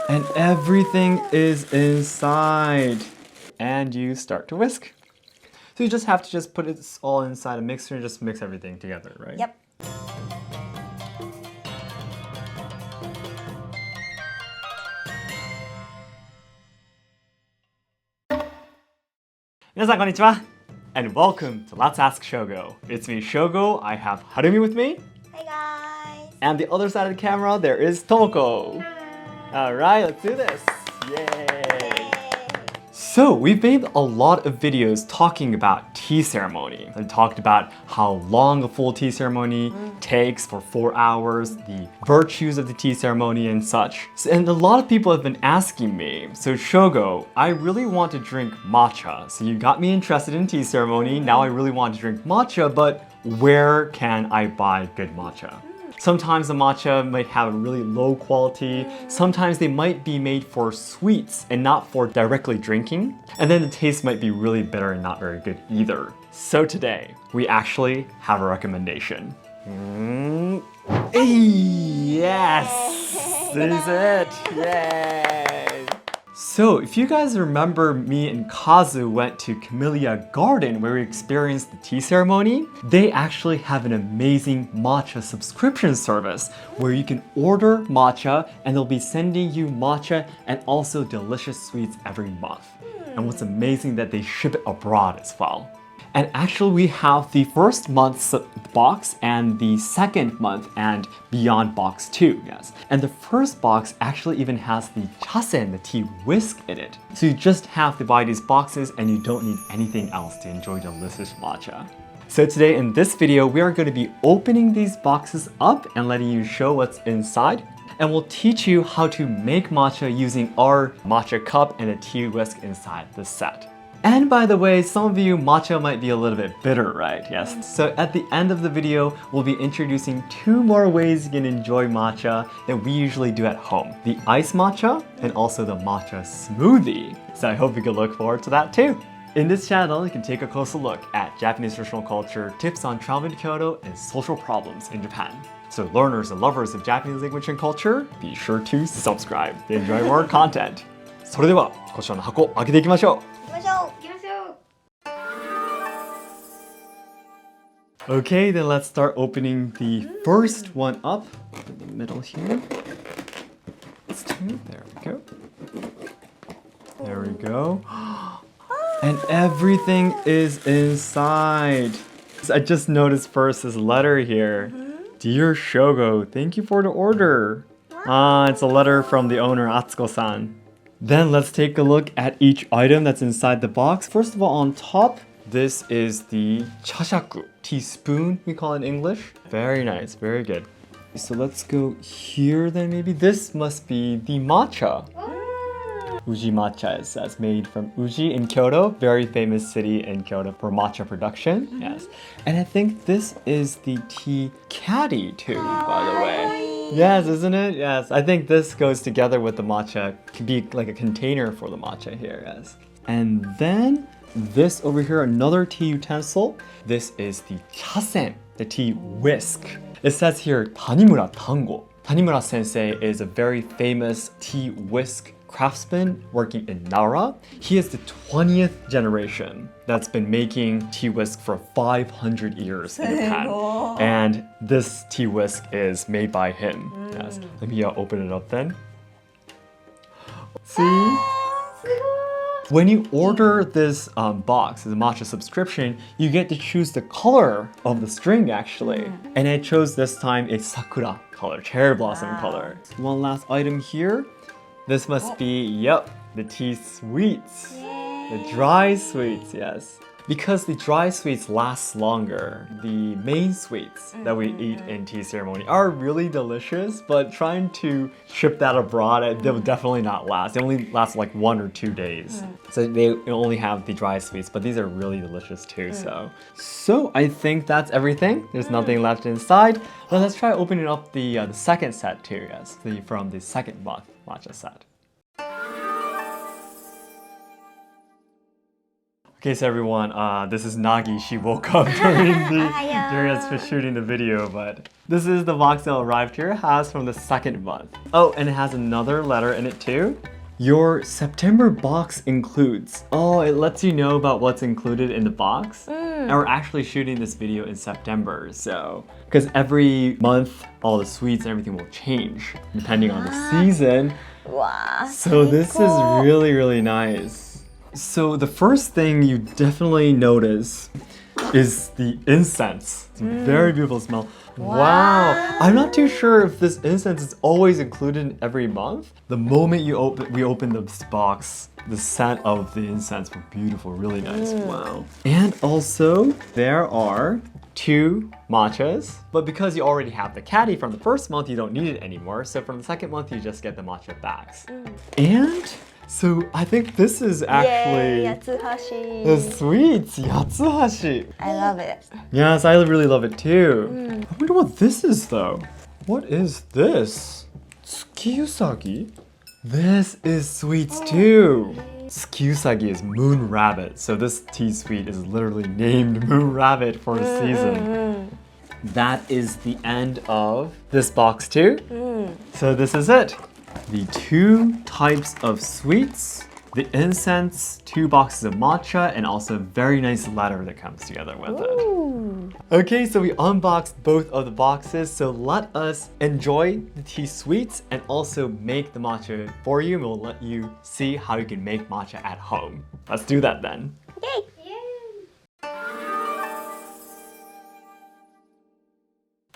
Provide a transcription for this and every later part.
And everything is inside. And you start to whisk. So you just have to just put it all inside a mixer and just mix everything together, right? Yep. 皆さんこんにちは and welcome to Let's Ask Shogo. It's me, Shogo. I have Harumi with me. Hey guys. And the other side of the camera, there is Tomoko. Alright, let's do this. Yay! So, we've made a lot of videos talking about tea ceremony. I talked about how long a full tea ceremony takes for 4 hours, the virtues of the tea ceremony and such. And a lot of people have been asking me, so Shogo, I really want to drink matcha. So you got me interested in tea ceremony, now I really want to drink matcha, but where can I buy good matcha? Sometimes the matcha might have a really low quality. Sometimes they might be made for sweets and not for directly drinking. And then the taste might be really bitter and not very good either. So today, we actually have a recommendation. Yes! This is it! Yay! So, if you guys remember, me and Kazu went to Camellia Garden where we experienced the tea ceremony. They actually have an amazing matcha subscription service where you can order matcha and they'll be sending you matcha and also delicious sweets every month. And what's amazing that they ship it abroad as well. And actually we have the first month's box and the second month and beyond box too, yes. And the first box actually even has the chasen, the tea whisk in it. So you just have to buy these boxes and you don't need anything else to enjoy delicious matcha. So today in this video, we are going to be opening these boxes up and letting you show what's inside. And we'll teach you how to make matcha using our matcha cup and a tea whisk inside the set. And by the way, some of you, matcha might be a little bit bitter, right? Yes. So at the end of the video, we'll be introducing 2 more ways you can enjoy matcha that we usually do at home. The ice matcha and also the matcha smoothie. So I hope you can look forward to that too. In this channel, you can take a closer look at Japanese traditional culture, tips on traveling to Kyoto, and social problems in Japan. So learners and lovers of Japanese language and culture, be sure to subscribe to enjoy more content. それでは、こちらの箱開けていきましょう。Okay, then let's start opening the first one up in the middle here. Let's do, there we go. There we go. And everything is inside. I just noticed first this letter here. Dear Shogo, thank you for the order. It's a letter from the owner, Atsuko-san. Then let's take a look at each item that's inside the box. First of all, on top, this is the chashaku, teaspoon, we call it in English. Very nice, very good. So let's go here then maybe. This must be the matcha. Uji matcha, it says, made from Uji in Kyoto, very famous city in Kyoto for matcha production. Yes. And I think this is the tea caddy too, by the way. Yes, isn't it? Yes. I think this goes together with the matcha. It could be like a container for the matcha here, yes. And then this over here, another tea utensil. This is the chasen, the tea whisk. It says here, Tanimura Tango. Tanimura sensei is a very famous tea whisk craftsman working in Nara. He is the 20th generation that's been making tea whisk for 500 years in Japan. And this tea whisk is made by him. Yes. Let me open it up then. See? When you order this box, the matcha subscription, you get to choose the color of the string actually. And I chose this time a sakura color, cherry blossom color. One last item here. This must be, yep, the tea sweets. The dry sweets, yes. Because the dry sweets last longer, the main sweets that we eat in tea ceremony are really delicious, but trying to ship that abroad, they will definitely not last. They only last like 1 or 2 days. So they only have the dry sweets, but these are really delicious too, So I think that's everything. There's nothing left inside. But let's try opening up the second set too, yes, from the second matcha set. Okay, so everyone, this is Nagi. She woke up during us shooting the video, but this is the box that arrived to your house from the second month. Oh, and it has another letter in it too. Your September box includes. Oh, it lets you know about what's included in the box. And we're actually shooting this video in September, so because every month all the sweets and everything will change depending on the season. Wow. So this is really, really nice. So the first thing you definitely notice is the incense. It's a very beautiful smell. Wow. I'm not too sure if this incense is always included in every month. The moment we open this box, the scent of the incense was beautiful, really nice. Wow. And also there are 2 matchas, but because you already have the caddy from the first month, you don't need it anymore. So from the second month, you just get the matcha bags. And so I think this is actually the sweets, yatsuhashi. I love it. Yes, I really love it too. I wonder what this is though. What is this? Tsuki-usagi? This is sweets too. Tsuki-usagi is moon rabbit, so this tea sweet is literally named moon rabbit for the season. That is the end of this box too. So this is it. The 2 types of sweets, the incense, 2 boxes of matcha, and also a very nice letter that comes together with it. Okay, so we unboxed both of the boxes, so let us enjoy the tea sweets and also make the matcha for you, and we'll let you see how you can make matcha at home. Let's do that then. Yay!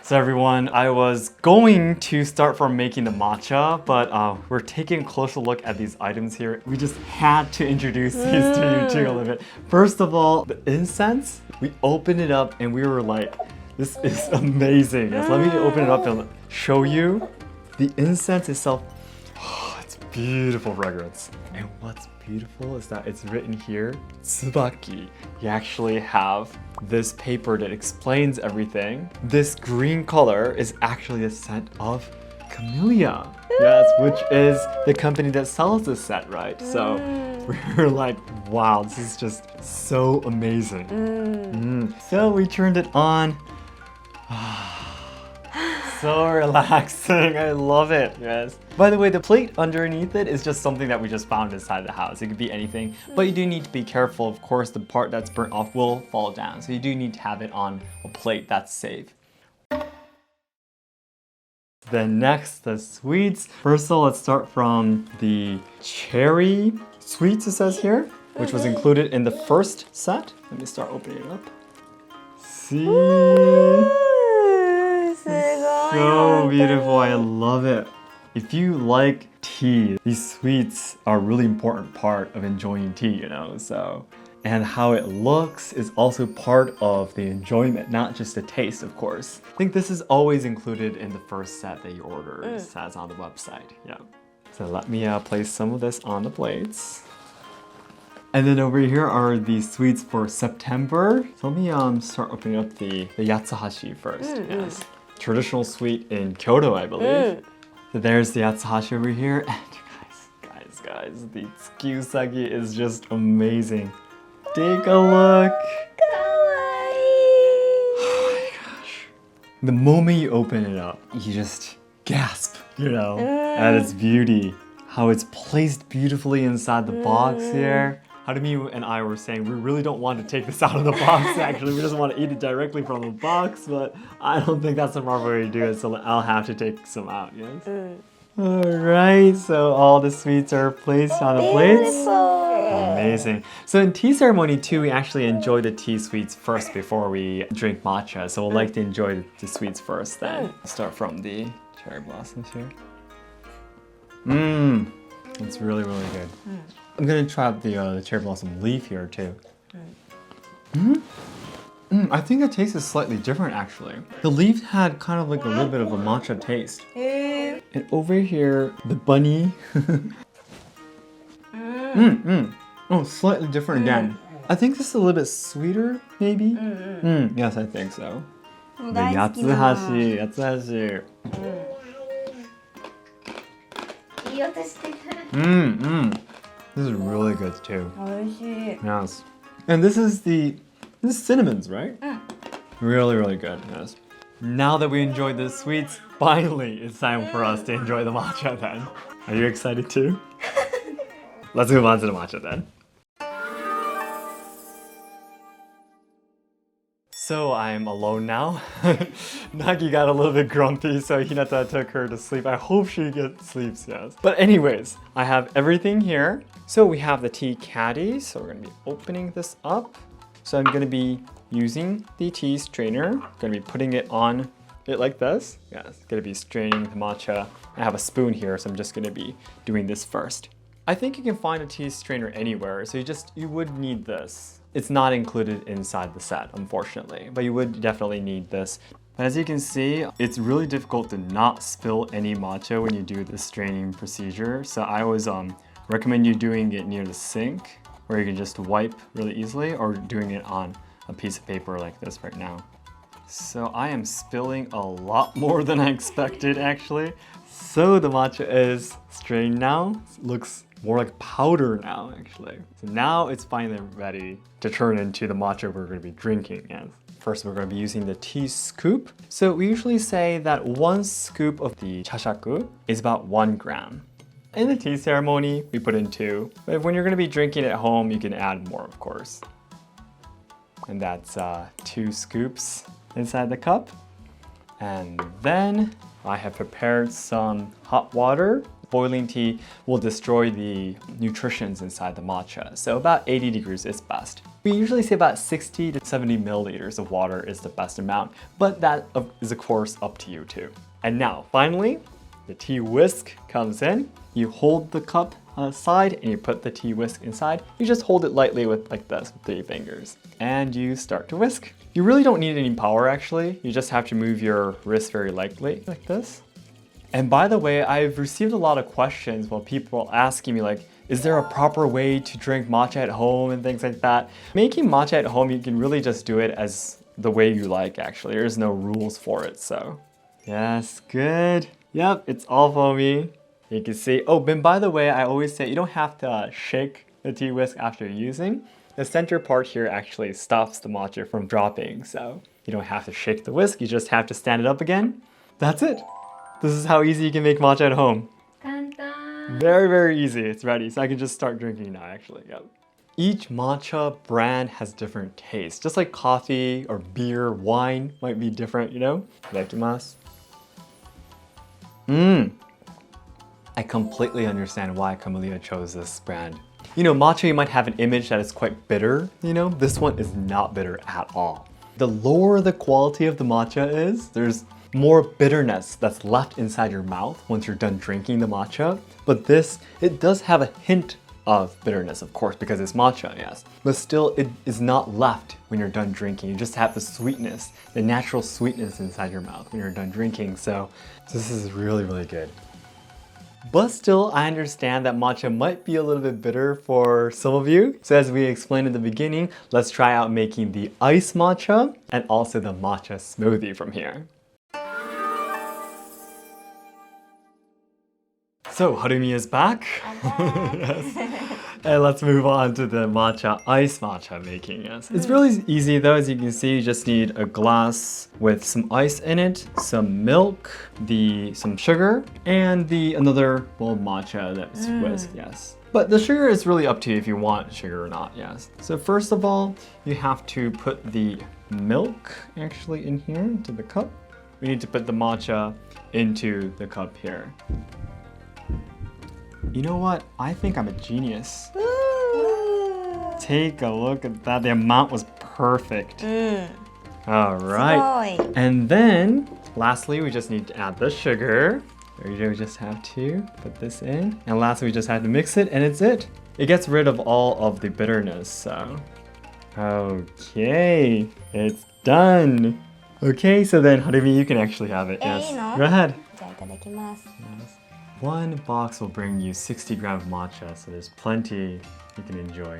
So everyone, I was going to start from making the matcha, but we're taking a closer look at these items here. We just had to introduce these to you too a little bit. First of all, the incense, we opened it up and we were like, this is amazing. Yes, let me open it up and show you. The incense itself, it's beautiful fragrance. And what's beautiful is that it's written here, tsubaki. You actually have this paper that explains everything. This green color is actually a scent of Camellia. Yes, which is the company that sells this scent, right? So we're like, wow, this is just so amazing. So we turned it on. So relaxing, I love it, yes. By the way, the plate underneath it is just something that we just found inside the house. It could be anything, but you do need to be careful. Of course, the part that's burnt off will fall down, so you do need to have it on a plate that's safe. Then next, the sweets. First of all, let's start from the cherry sweets, it says here, which was included in the first set. Let me start opening it up. See? So beautiful, I love it. If you like tea, these sweets are a really important part of enjoying tea, you know, so. And how it looks is also part of the enjoyment, not just the taste, of course. I think this is always included in the first set that you order, it says on the website, yeah. So let me place some of this on the plates. And then over here are the sweets for September. So let me start opening up the yatsuhashi first, yes. Traditional sweet in Kyoto, I believe. So there's the yatsuhashi over here. And guys, the tsuki-usagi is just amazing. Take a look. Oh my gosh. The moment you open it up, you just gasp, you know, at its beauty. How it's placed beautifully inside the box here. Harumi and I were saying we really don't want to take this out of the box actually, we just want to eat it directly from the box, but I don't think that's the proper way to do it, so I'll have to take some out, yes? Alright, so all the sweets are placed on the plates. Amazing. So in tea ceremony too, we actually enjoy the tea sweets first before we drink matcha, so we'll like to enjoy the sweets first then. Start from the cherry blossoms here. It's really, really good. I'm gonna try out the cherry blossom leaf here too. I think the taste is slightly different actually. The leaf had kind of like a little bit of a matcha taste. And over here, the bunny. Oh, slightly different again. I think this is a little bit sweeter, maybe? Yes, I think so. The yatsuhashi. This is really good too. Yes. And this is cinnamons, right? Really, really good, yes. Now that we enjoyed the sweets, finally it's time for us to enjoy the matcha then. Are you excited too? Let's move on to the matcha then. So I'm alone now. Nagi got a little bit grumpy, so Hinata took her to sleep. I hope she sleeps, yes. But anyways, I have everything here. So we have the tea caddy, so we're gonna be opening this up. So I'm gonna be using the tea strainer. Gonna be putting it on it like this. Yes, gonna be straining the matcha. I have a spoon here, so I'm just gonna be doing this first. I think you can find a tea strainer anywhere, so you would need this. It's not included inside the set, unfortunately, but you would definitely need this. And as you can see, it's really difficult to not spill any matcha when you do the straining procedure. So I always recommend you doing it near the sink, where you can just wipe really easily, or doing it on a piece of paper like this right now. So I am spilling a lot more than I expected, actually. So the matcha is strained now. It looks more like powder now, actually. So now it's finally ready to turn into the matcha we're going to be drinking. And first, we're going to be using the tea scoop. So we usually say that 1 scoop of the chashaku is about 1 gram. In the tea ceremony, we put in 2. But when you're going to be drinking at home, you can add more, of course. And that's 2 scoops inside the cup. And then I have prepared some hot water. Boiling tea will destroy the nutrients inside the matcha, so about 80 degrees is best. We usually say about 60 to 70 milliliters of water is the best amount, but that is of course up to you too. And now, finally, the tea whisk comes in. You hold the cup aside and you put the tea whisk inside. You just hold it lightly with like this, with 3 fingers. And you start to whisk. You really don't need any power actually. You just have to move your wrist very lightly, like this. And by the way, I've received a lot of questions while people asking me like, is there a proper way to drink matcha at home and things like that? Making matcha at home, you can really just do it as the way you like actually. There's no rules for it, so. Yes, good. Yep, it's all foamy. You can see, oh, and by the way, I always say you don't have to shake the tea whisk after using. The center part here actually stops the matcha from dropping, so you don't have to shake the whisk, you just have to stand it up again. That's it. This is how easy you can make matcha at home. Very, very easy. It's ready. So I can just start drinking now, actually. Yep. Each matcha brand has different tastes. Just like coffee or beer, wine might be different, you know? Itadakimasu. I completely understand why Camellia chose this brand. You know, matcha, you might have an image that is quite bitter, you know? This one is not bitter at all. The lower the quality of the matcha is, there's more bitterness that's left inside your mouth once you're done drinking the matcha. But this, it does have a hint of bitterness, of course, because it's matcha, yes. But still, it is not left when you're done drinking. You just have the sweetness, the natural sweetness inside your mouth when you're done drinking. So this is really, really good. But still, I understand that matcha might be a little bit bitter for some of you. So as we explained in the beginning, let's try out making the ice matcha and also the matcha smoothie from here. So Harumi is back. Yes. And let's move on to the ice matcha making. Yes. It's really easy though, as you can see. You just need a glass with some ice in it, some milk, some sugar, and another bowl of matcha that's whisked. Yes. But the sugar is really up to you if you want sugar or not. Yes. So first of all, you have to put the milk actually in here into the cup. We need to put the matcha into the cup here. You know what? I think I'm a genius. Take a look at that. The amount was perfect. All right. And then, lastly, we just need to add the sugar. There you go. We just have to put this in. And lastly, we just have to mix it, and it's it. It gets rid of all of the bitterness, so. Okay, it's done. Okay, so then, Harumi, you can actually have it. Yes. Go ahead. Yes. 1 box will bring you 60 grams of matcha, so there's plenty you can enjoy.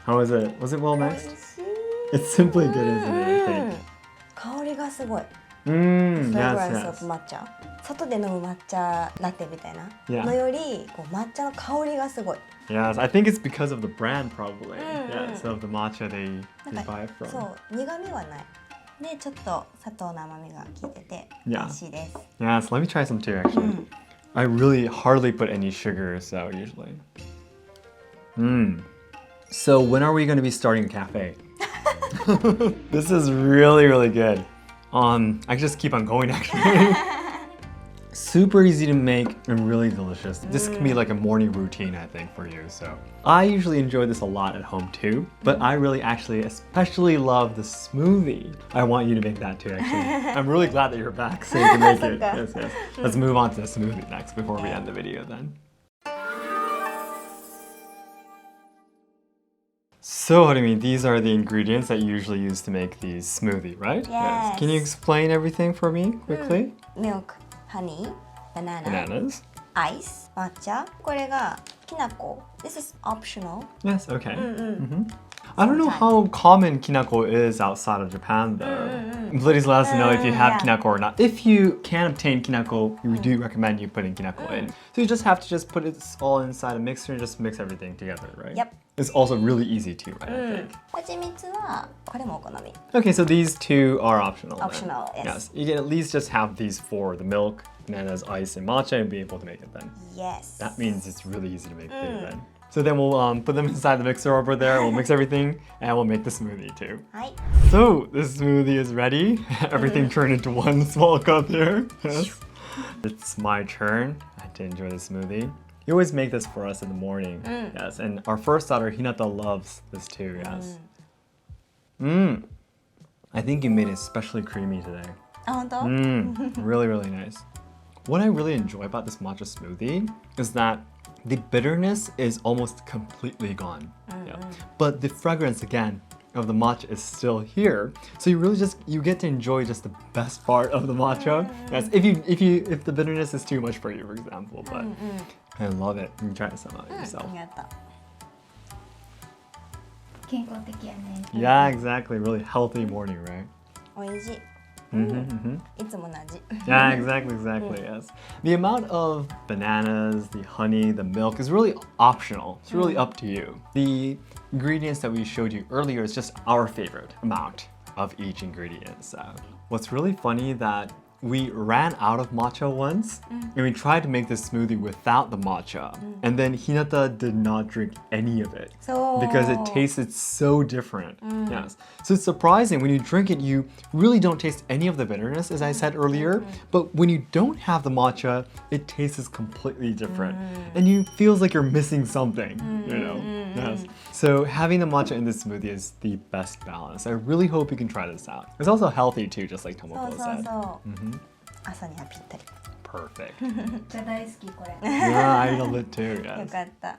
How was it? Was it well mixed? It's simply good, isn't it? I think. Mm, fragrance yes, of yes. matcha 外で飲む抹茶ラテみたいな Yeah. のよりこう抹茶の香りがすごい Yes, I think it's because of the brand probably. Mm, Yes, of the matcha they なんか buy it from. そう苦味はないでちょっと砂糖の甘みが効いてて Yeah. 美味しいです Yes, let me try some too actually. I really hardly put any sugar, so usually. So when are we going to be starting a cafe? This is really, really good. I just keep on going actually. Super easy to make and really delicious. This can be like a morning routine, I think, for you. So I usually enjoy this a lot at home too, but I really actually especially love the smoothie. I want you to make that too, actually. I'm really glad that you're back so you can make it. Yes, yes. Let's move on to the smoothie next before we end the video then. So, Harumi, these are the ingredients that you usually use to make these smoothie, right? Yes. Can you explain everything for me quickly? Milk, honey, banana, Bananas. ice, matcha これがきな粉 This is optional Yes, okay. I don't know how common kinako is outside of Japan though. Please let us know if you have kinako or not. If you can obtain kinako, we do recommend you putting kinako in. So you just have to just put it all inside a mixer and just mix everything together, right? Yep. It's also really easy too, right? I think. 蜂蜜はこれもお好み Okay, so these two are optional. then. Optional, yes. You can at least just have these for the milk, bananas, ice, and matcha and be able to make it then. Yes That means it's really easy to make too then. So then we'll put them inside the mixer over there, we'll mix everything, and we'll make the smoothie too. はい So this smoothie is ready. Everything turned into one small cup here. Yes. It's my turn to enjoy the smoothie. You always make this for us in the morning. Yes, and our first daughter, Hinata, loves this too, yes. I think you made it especially creamy today. あ、本当 Really, really nice. What I really enjoy about this matcha smoothie is that the bitterness is almost completely gone. Yeah. But the fragrance again of the matcha is still here. So you really you get to enjoy just the best part of the matcha. Yes, if the bitterness is too much for you, for example, but I love it. You can try some out yourself. やった 健康的やね。 Yeah, exactly. Really healthy morning, right? おいしいいつもの味 Yeah, exactly, yes. The amount of bananas, the honey, the milk is really optional. It's really up to you. The ingredients that we showed you earlier is just our favorite amount of each ingredient. So what's really funny that we ran out of matcha once and we tried to make this smoothie without the matcha. And then Hinata did not drink any of it because it tasted so different. Yes. So it's surprising when you drink it, you really don't taste any of the bitterness, as I said earlier. But when you don't have the matcha, it tastes completely different. And you feels like you're missing something, you know? Yes. So having the matcha in this smoothie is the best balance. I really hope you can try this out. It's also healthy too, just like そう Tomoko そう said. そう朝にはぴったり Perfect. めっちゃ大好きこれ。 Yeah, I love it too, よ yes. かった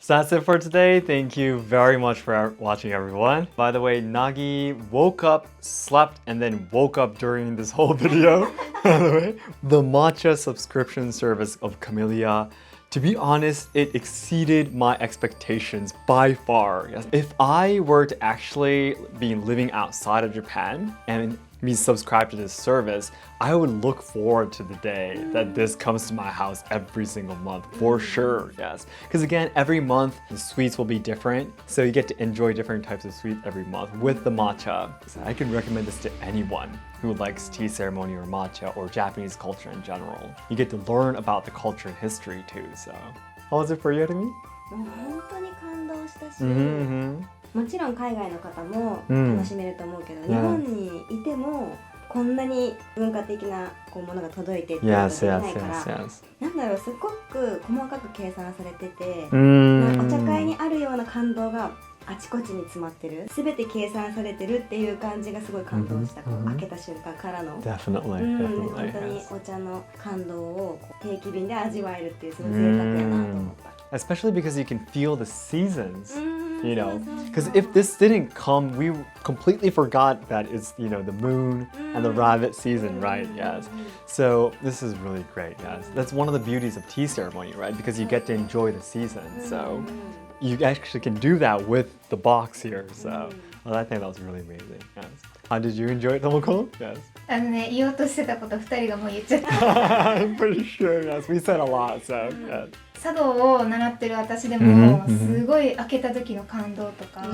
So that's it for today. Thank you very much for watching, everyone. By the way, Nagi woke up, slept, and then woke up during this whole video. By the way, the matcha subscription service of Camellia, to be honest, it exceeded my expectations by far. Yes. If I were to actually be living outside of Japan and be subscribed to this service, I would look forward to the day that this comes to my house every single month, for sure, yes. Because again, every month the sweets will be different, so you get to enjoy different types of sweets every month with the matcha. So I can recommend this to anyone who likes tea ceremony or matcha or Japanese culture in general. You get to learn about the culture and history too, so. How was it for you, Arumi? もう本当に感動したし Mm-hmm. もちろん海外の方も楽しめると思うけど、日本にいてもこんなに文化的なこうものが届いてっていうことができないから、なんだろう、すごく細かく計算されてて、お茶会にあるような感動があちこちに詰まってる、すべて計算されてるっていう感じがすごい感動した。開けた瞬間からの Definitely, 本当にお茶の感動を定期便で味わえるっていうすごい贅沢やなと思った。 Especially because you can feel the seasons you know, because if this didn't come, we completely forgot that it's, you know, the moon and the rabbit season, right? Yes. So this is really great, yes. That's one of the beauties of tea ceremony, right? Because you get to enjoy the season. So you actually can do that with the box here. So well, I think that was really amazing. Yes. How did you enjoy it, Tomoko? Yes. 言おうとしてたこと2人がもう言っちゃった。I'm pretty sure, yes. We said a lot, so yes. 茶道を習ってる私でもすごい開けた時の感動とか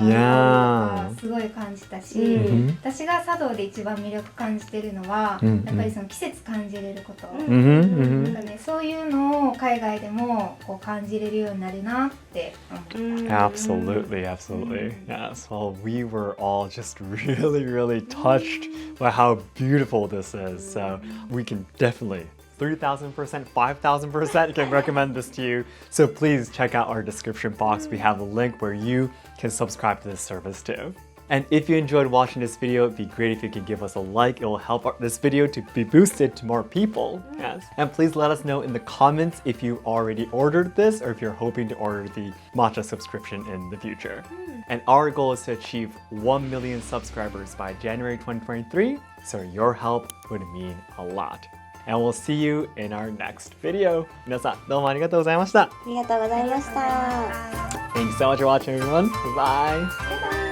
すごい感じたし、私が茶道で一番魅力感じてるのはやっぱりその季節感じれること、なんかね、そういうのを海外でもこう感じれるようになるなって思った。Absolutely, absolutely. Yes. Well, we were all just really, really touched by how beautiful this is. So we can definitely 3,000%, 5,000% can recommend this to you. So please check out our description box. We have a link where you can subscribe to this service too. And if you enjoyed watching this video, it'd be great if you could give us a like. It will help this video to be boosted to more people. Yes. And please let us know in the comments if you already ordered this or if you're hoping to order the matcha subscription in the future. And our goal is to achieve 1 million subscribers by January 2023. So your help would mean a lot. And we'll see you in our next video. 皆さん、どうもありがとうございました。ありがとうございました。Thanks so much for watching, everyone. Bye. Bye bye.